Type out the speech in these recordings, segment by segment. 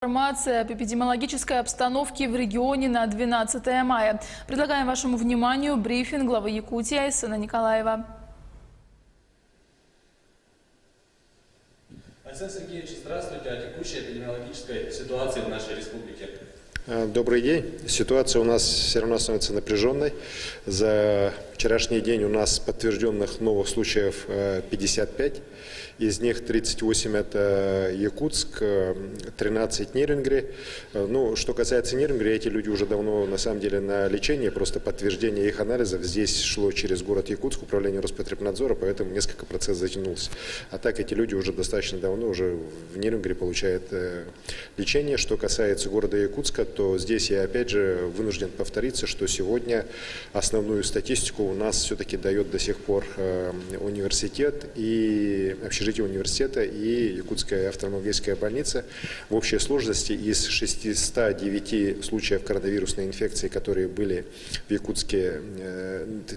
Информация об эпидемиологической обстановке в регионе на 12 мая. Предлагаем вашему вниманию брифинг главы Якутии Айсена Николаева. Айсен Сергеевич, здравствуйте. О текущей эпидемиологической ситуации в нашей республике. Добрый день. Ситуация у нас все равно становится напряженной. За вчерашний день у нас подтвержденных новых случаев 55. Из них 38 это Якутск, 13 Нерюнгри. Ну, что касается Нерюнгри, эти люди уже давно на самом деле на лечении, просто подтверждение их анализов здесь шло через город Якутск, управление Роспотребнадзора, поэтому несколько процесс затянулся. А так эти люди уже достаточно давно уже в Нерюнгри получают лечение. Что касается города Якутска, то здесь я опять же вынужден повториться, что сегодня основную статистику у нас все-таки дает до сих пор университет и общежитие университета и Якутская автономическая больница. В общей сложности из 609 случаев коронавирусной инфекции, которые были в Якутске,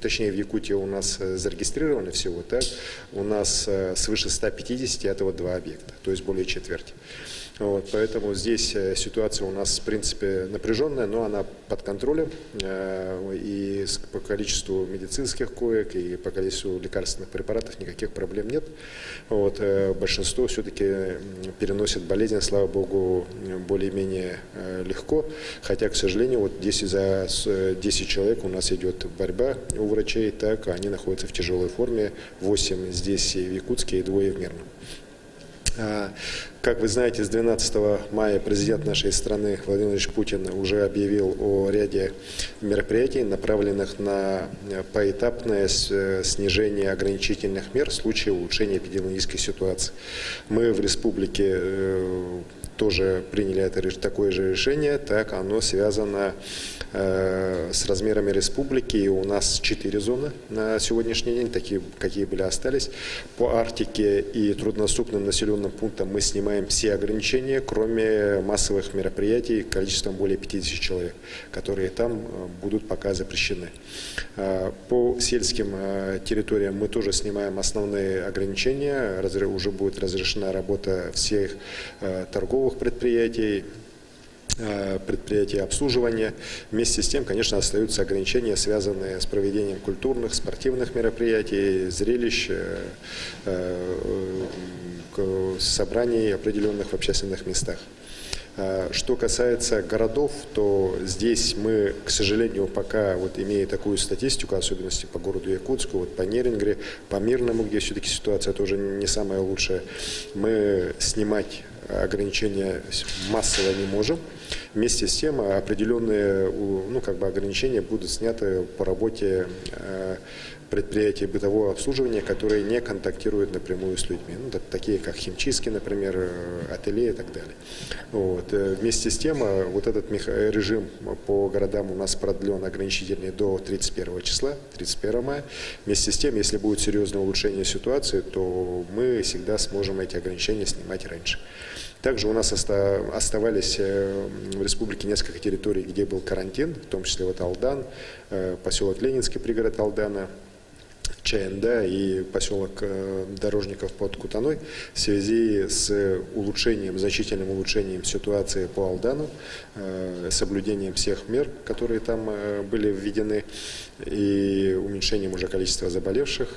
точнее в Якутии у нас зарегистрированы всего, так, у нас свыше 150, этого 2 объекта, то есть более четверти. Вот, поэтому здесь ситуация у нас, в принципе, напряженная, но она под контролем. И по количеству медицинских коек, и по количеству лекарственных препаратов никаких проблем нет. Вот, большинство все-таки переносит болезнь, слава богу, более-менее легко. Хотя, к сожалению, вот здесь за 10 человек у нас идет борьба у врачей, так они находятся в тяжелой форме. 8 здесь и в Якутске, и 2 в Мирном. Как вы знаете, с 12 мая президент нашей страны Владимир Владимирович Путин уже объявил о ряде мероприятий, направленных на поэтапное снижение ограничительных мер в случае улучшения эпидемиологической ситуации. Мы в республике тоже приняли такое же решение, так оно связано с размерами республики, и у нас 4 зоны на сегодняшний день, такие, какие были, остались. По Арктике и труднодоступным населенным пунктам мы снимаем все ограничения, кроме массовых мероприятий количеством более 50 человек, которые там будут пока запрещены. По сельским территориям мы тоже снимаем основные ограничения, уже будет разрешена работа всех торговых предприятий, обслуживания. Вместе с тем, конечно, остаются ограничения, связанные с проведением культурных, спортивных мероприятий, зрелищ, собраний определенных в общественных местах. Что касается городов, то здесь мы, к сожалению, пока, вот имея такую статистику, особенности по городу Якутску, вот по Нерюнгри, по Мирному, где все-таки ситуация тоже не самая лучшая, мы снимать ограничения массово не можем. Вместе с тем определенные ограничения будут сняты по работе предприятий бытового обслуживания, которые не контактируют напрямую с людьми. Такие как химчистки, например, ателье и так далее. Вот. Вместе с тем, вот этот режим по городам у нас продлен ограничительный до 31 числа, 31 мая. Вместе с тем, если будет серьезное улучшение ситуации, то мы всегда сможем эти ограничения снимать раньше. Также у нас оставались в республике несколько территорий, где был карантин, в том числе вот Алдан, поселок Ленинский, пригород Алдана, ЧНД и поселок Дорожников под Кутаной в связи с значительным улучшением ситуации по Алдану, соблюдением всех мер, которые там были введены, и уменьшением уже количества заболевших.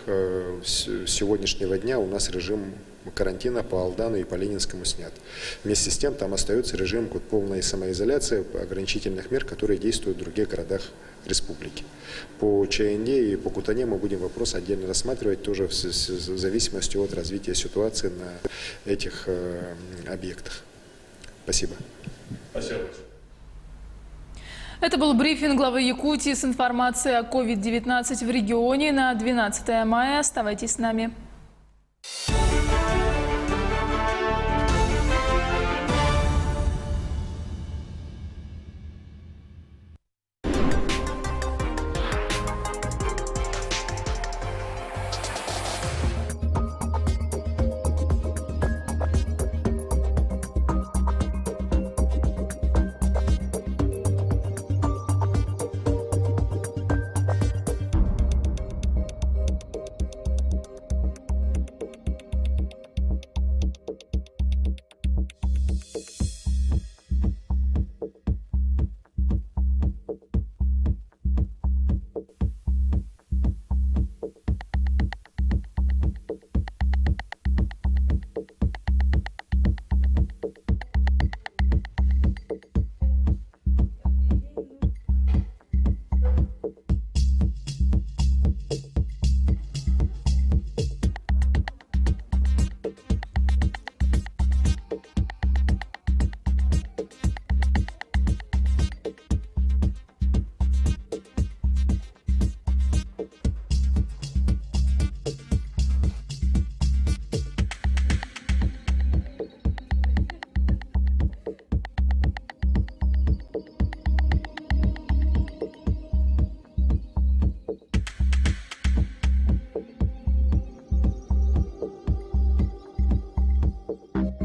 С сегодняшнего дня у нас режим карантина по Алдану и по Ленинскому снят. Вместе с тем там остается режим полной самоизоляции, ограничительных мер, которые действуют в других городах республики. По ЧНД и по Кутане мы будем вопрос отдельно рассматривать, тоже в зависимости от развития ситуации на этих объектах. Спасибо. Спасибо. Это был брифинг главы Якутии с информацией о COVID-19 в регионе на 12 мая. Оставайтесь с нами.